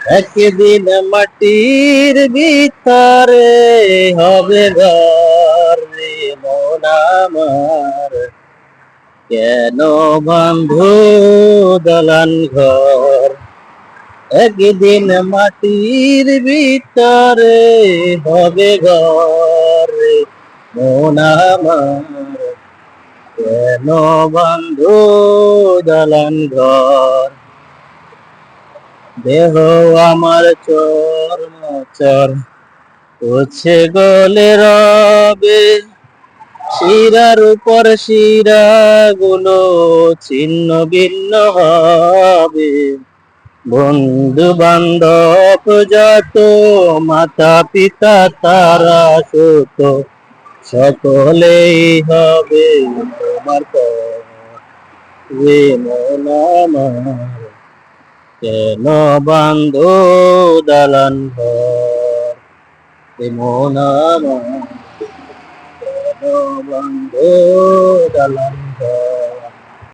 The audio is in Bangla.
একদিন মাটির ভিতরে হবে ঘর রে মন আমার, কেন বন্ধু দলান ঘর। একদিন মাটির ভিতরে হবে ঘর রে মন আমার, কেন বন্ধু দলান ঘর। দেহ আমার চর চর হচ্ছে গলে রবে, শিরার উপর শিরা গুলো ছিন্ন ভিন্ন হবে। বন্ধু বান্ধব যত, মাতা পিতা তারা সুত, সকলেই হবে তোমার পর রে মন আমার, কেন বান্ধ দালান ঘর রে মন আমার, কেন বান্ধ দালান ঘর।